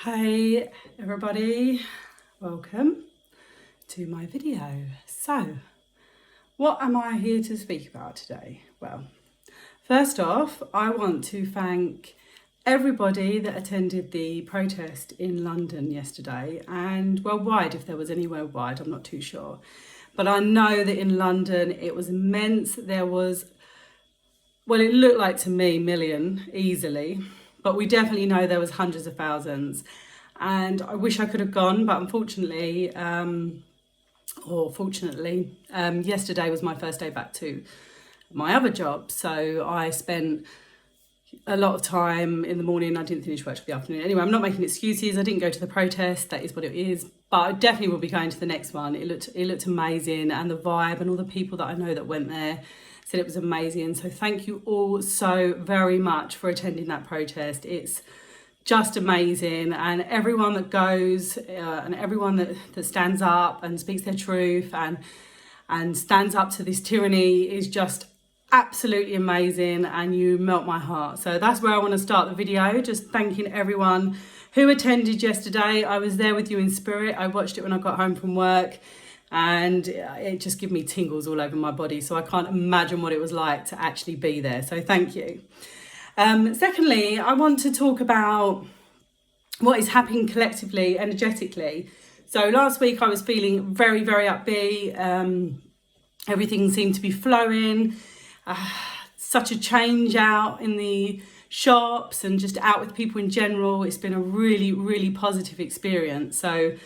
Hi everybody, welcome to my video. So, what am I here to speak about today? Well, first off, I want to thank everybody that attended the protest in London yesterday and worldwide, if there was any worldwide, I'm not too sure. But I know that in London it was immense. There was, well, it looked like to me, million easily. But we definitely know there was hundreds of thousands. And I wish I could have gone, but unfortunately, yesterday was my first day back to my other job. So I spent a lot of time in the morning. I didn't finish work till the afternoon. Anyway, I'm not making excuses. I didn't go to the protest. That is what it is. But I definitely will be going to the next one. It looked amazing. And the vibe and all the people that I know that went there said it was amazing. So thank you all so very much for attending that protest. It's just amazing. And everyone that goes and everyone that stands up and speaks their truth and stands up to this tyranny is just absolutely amazing, and you melt my heart. So that's where I want to start the video, just thanking everyone who attended yesterday. I was there with you in spirit. I watched it when I got home from work, and it just gave me tingles all over my body. So I can't imagine what it was like to actually be there. So thank you. Secondly, I want to talk about what is happening collectively, energetically. So last week I was feeling very, very upbeat. Everything seemed to be flowing. Such a change out in the shops and just out with people in general. It's been a really, really positive experience. So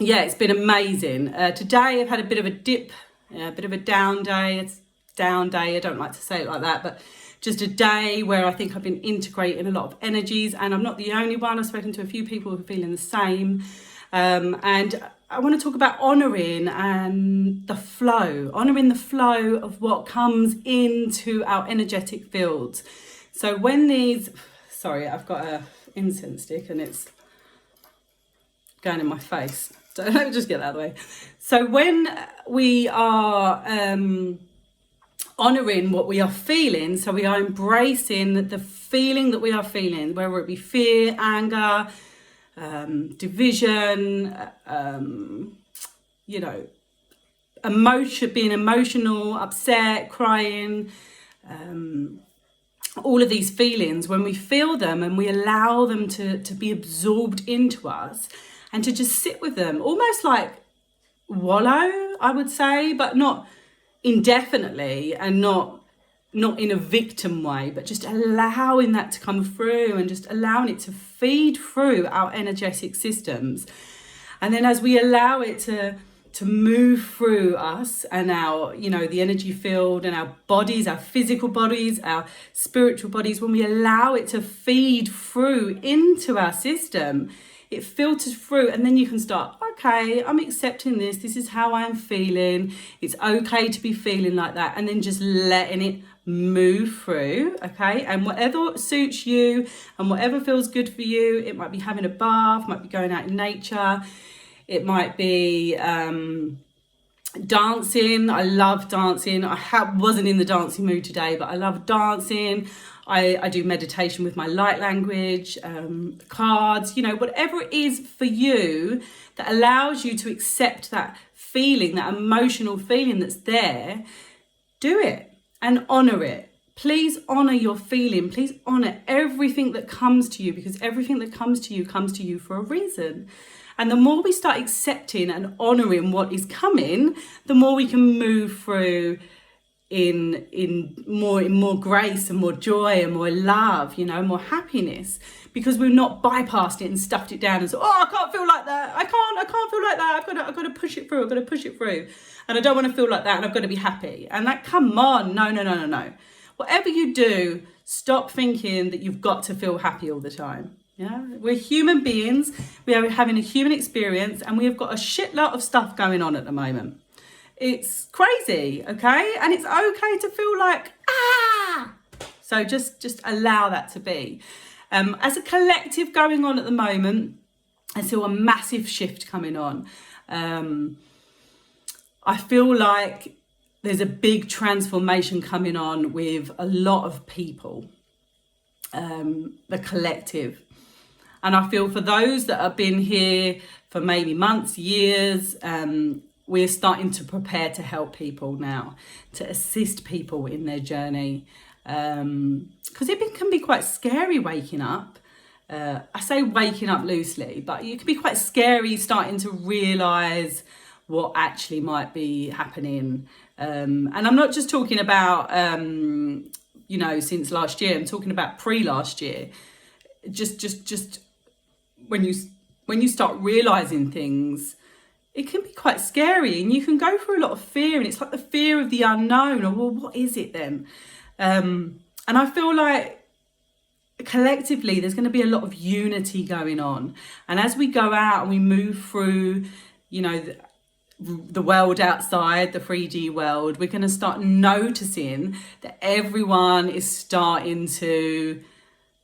yeah, it's been amazing. Today I've had a bit of a dip, a bit of a down day. It's down day. I don't like to say it like that, but just a day where I think I've been integrating a lot of energies, and I'm not the only one. I've spoken to a few people who are feeling the same. And I want to talk about honouring and the flow, honouring the flow of what comes into our energetic fields. So when these, sorry, I've got a incense stick and it's going in my face. So let me just get that out of the way. So when we are honouring what we are feeling, so we are embracing the feeling that we are feeling, whether it be fear, anger, division, emotion, being emotional, upset, crying, all of these feelings, when we feel them and we allow them to be absorbed into us and to just sit with them, almost like wallow, I would say, but not indefinitely and not in a victim way, but just allowing that to come through and just allowing it to feed through our energetic systems. And then as we allow it to move through us and our, the energy field and our bodies, our physical bodies, our spiritual bodies, when we allow it to feed through into our system, it filters through, and then you can start, okay, I'm accepting this. This is how I'm feeling. It's okay to be feeling like that. And then just letting it move through, okay? And whatever suits you and whatever feels good for you, it might be having a bath, might be going out in nature. It might be dancing. I love dancing. I wasn't in the dancing mood today, but I love dancing. I do meditation with my light language, cards, whatever it is for you that allows you to accept that feeling, that emotional feeling that's there. Do it and honour it. Please honour your feeling. Please honour everything that comes to you, because everything that comes to you for a reason. And the more we start accepting and honouring what is coming, the more we can move through in more grace and more joy and more love, more happiness, because we've not bypassed it and stuffed it down and said, I can't feel like that. I can't feel like that. I've got to push it through. I've got to push it through. And I don't want to feel like that. And I've got to be happy. And like, come on. No. Whatever you do, stop thinking that you've got to feel happy all the time. Yeah, we're human beings. We are having a human experience, and we have got a shitload of stuff going on at the moment. It's crazy, okay? And it's okay to feel like, So just allow that to be. As a collective going on at the moment, I feel a massive shift coming on. I feel like there's a big transformation coming on with a lot of people, the collective. And I feel for those that have been here for maybe months, years, we're starting to prepare to help people now, to assist people in their journey. Because it can be quite scary waking up. I say waking up loosely, but it can be quite scary starting to realise what actually might be happening. And I'm not just talking about, since last year. I'm talking about pre-last year. Just when you start realising things, it can be quite scary, and you can go through a lot of fear, and it's like the fear of the unknown, or well, what is it then? And I feel like collectively there's going to be a lot of unity going on, and as we go out and we move through, the world outside, the 3D world, we're going to start noticing that everyone is starting to,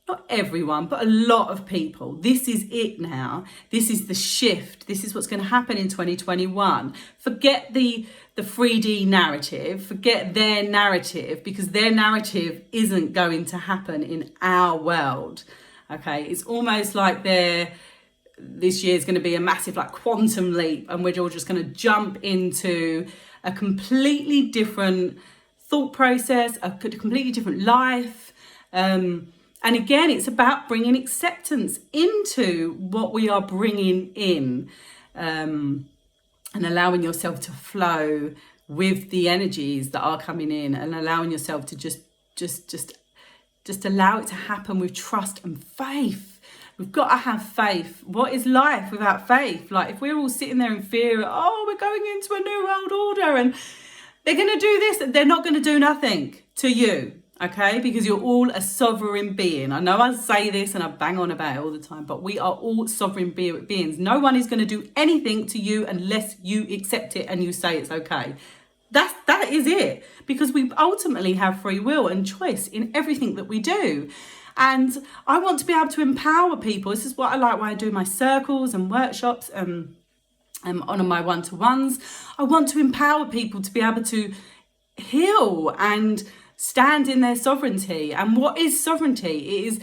not everyone, but a lot of people, this is it now. This is the shift. This is what's going to happen in 2021. Forget the 3D narrative, forget their narrative, because their narrative isn't going to happen in our world. Okay, it's almost like this year is going to be a massive quantum leap, and we're all just going to jump into a completely different thought process, a completely different life. And again, it's about bringing acceptance into what we are bringing in, and allowing yourself to flow with the energies that are coming in, and allowing yourself to just allow it to happen with trust and faith. We've got to have faith. What is life without faith? If we're all sitting there in fear, we're going into a new world order and they're going to do this, they're not going to do nothing to you, okay? Because you're all a sovereign being. I know I say this and I bang on about it all the time, but we are all sovereign beings. No one is going to do anything to you unless you accept it and you say it's okay. That is it, because we ultimately have free will and choice in everything that we do. And I want to be able to empower people. This is what I like when I do my circles and workshops on my one-to-ones. I want to empower people to be able to heal and stand in their sovereignty. And what is sovereignty? It is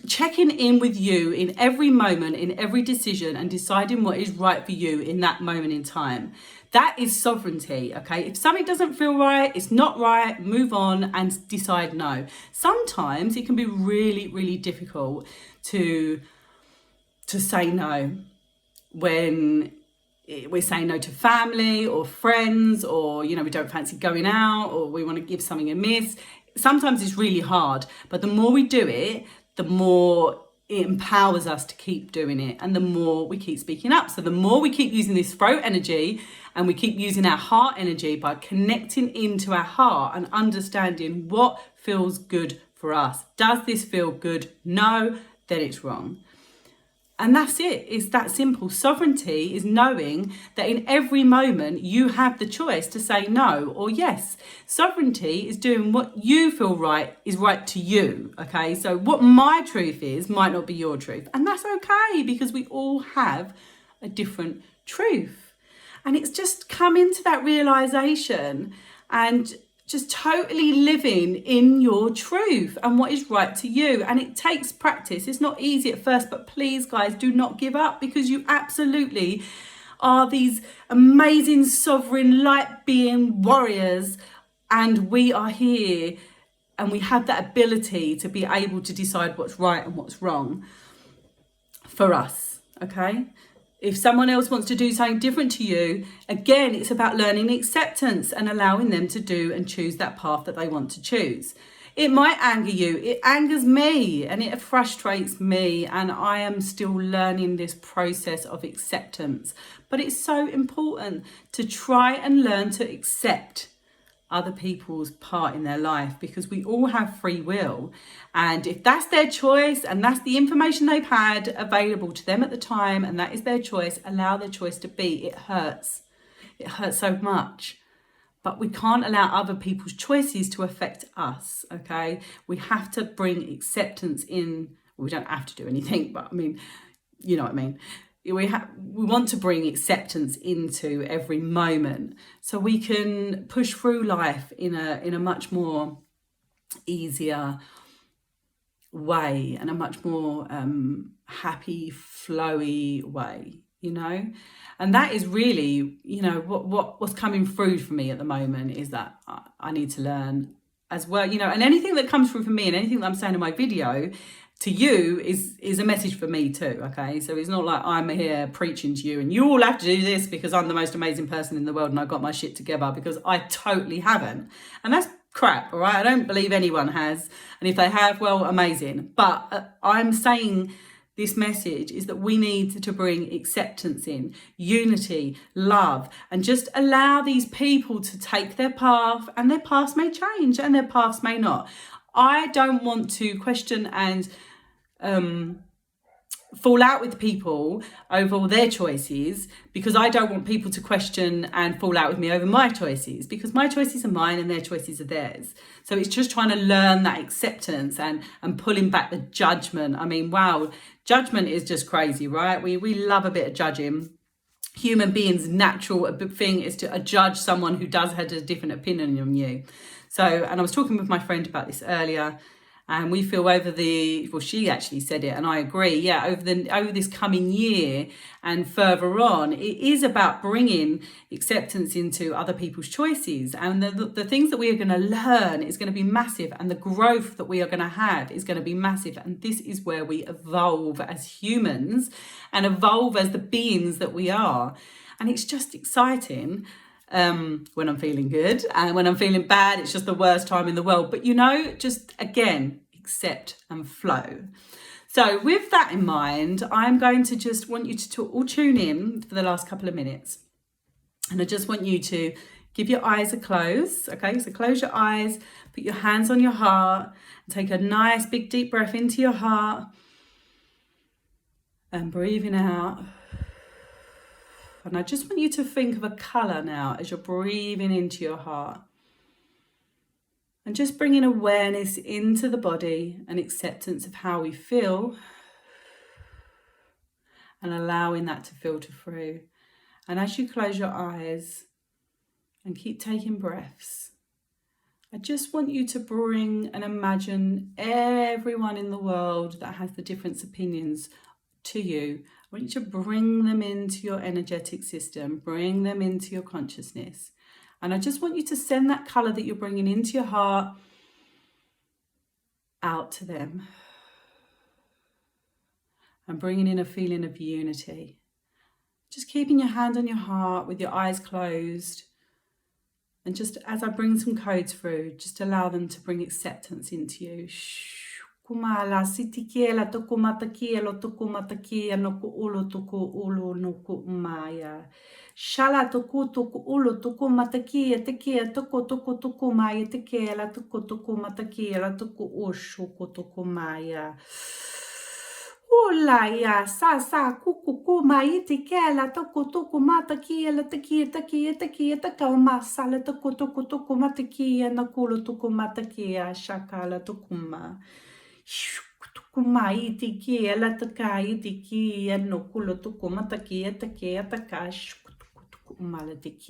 checking in with you in every moment, in every decision, and deciding what is right for you in that moment in time. That is sovereignty, okay? If something doesn't feel right, it's not right, move on and decide no. Sometimes it can be really, really difficult to say no when we're saying no to family or friends, or, we don't fancy going out, or we want to give something a miss. Sometimes it's really hard, but the more we do it, the more it empowers us to keep doing it, and the more we keep speaking up. So the more we keep using this throat energy, and we keep using our heart energy by connecting into our heart and understanding what feels good for us. Does this feel good? No, then it's wrong. And that's it. It's that simple. Sovereignty is knowing that in every moment you have the choice to say no or yes. Sovereignty is doing what you feel right is right to you. Okay, so what my truth is might not be your truth. And that's okay, because we all have a different truth. And it's just coming to that realization and just totally living in your truth and what is right to you. And it takes practice. It's not easy at first, but please, guys, do not give up, because you absolutely are these amazing, sovereign, light being warriors. And we are here, and we have that ability to be able to decide what's right and what's wrong for us, okay? If someone else wants to do something different to you, again, it's about learning acceptance and allowing them to do and choose that path that they want to choose. It might anger you. It angers me and it frustrates me. And I am still learning this process of acceptance. But it's so important to try and learn to accept other people's part in their life, because we all have free will. And if that's their choice and that's the information they've had available to them at the time, and that is their choice, allow their choice to be. It hurts. It hurts so much. But we can't allow other people's choices to affect us, okay? We have to bring acceptance in. We don't have to do anything, but I mean, you know what I mean. We want to bring acceptance into every moment so we can push through life in a much more easier way and a much more happy, flowy way, you know. And that is really, you know, what's coming through for me at the moment is that I need to learn as well, you know. And anything that comes through for me and anything that I'm saying in my video to you is a message for me too, okay? So it's not like I'm here preaching to you and you all have to do this because I'm the most amazing person in the world and I've got my shit together, because I totally haven't. And that's crap, all right? I don't believe anyone has. And if they have, well, amazing. But I'm saying this message is that we need to bring acceptance in, unity, love, and just allow these people to take their path, and their paths may change and their paths may not. I don't want to question and fall out with people over their choices, because I don't want people to question and fall out with me over my choices, because my choices are mine and their choices are theirs. So it's just trying to learn that acceptance and pulling back the judgment. I mean, wow, judgment is just crazy, right? We love a bit of judging. Human beings' natural thing is to judge someone who does have a different opinion on you. So, and I was talking with my friend about this earlier, and we feel she actually said it, and I agree, yeah, over this coming year and further on, it is about bringing acceptance into other people's choices. And the things that we are going to learn is going to be massive, and the growth that we are going to have is going to be massive. And this is where we evolve as humans and evolve as the beings that we are. And it's just exciting. When I'm feeling good, and when I'm feeling bad, it's just the worst time in the world. But you know, just again, accept and flow. So with that in mind, I'm going to just want you to all tune in for the last couple of minutes. And I just want you to give your eyes a close. Okay, so close your eyes, put your hands on your heart, and take a nice big deep breath into your heart. And breathing out. And I just want you to think of a colour now as you're breathing into your heart. And just bringing awareness into the body and acceptance of how we feel. And allowing that to filter through. And as you close your eyes and keep taking breaths, I just want you to bring and imagine everyone in the world that has the different opinions to you. I want you to bring them into your energetic system, bring them into your consciousness. And I just want you to send that colour that you're bringing into your heart out to them. And bringing in a feeling of unity. Just keeping your hand on your heart with your eyes closed. And just as I bring some codes through, just allow them to bring acceptance into you. Kumala sitikiela tokumatakielo tokumatakia no kuulo tuku ulu no kumaya. Shala tuku ulu tukumatakia tekia tuku tukumaya tekiela tuku tukumatakiela tuku ushu kutukumaya. Ulaya sa kuku mai tekiela tuku matakiela tekia takama sala tuku matakia no kulo tukumatakia shakala tukuma. Tukumai tiki ela takai tiki no kulo tukuma takia takia takash tukumala tiki.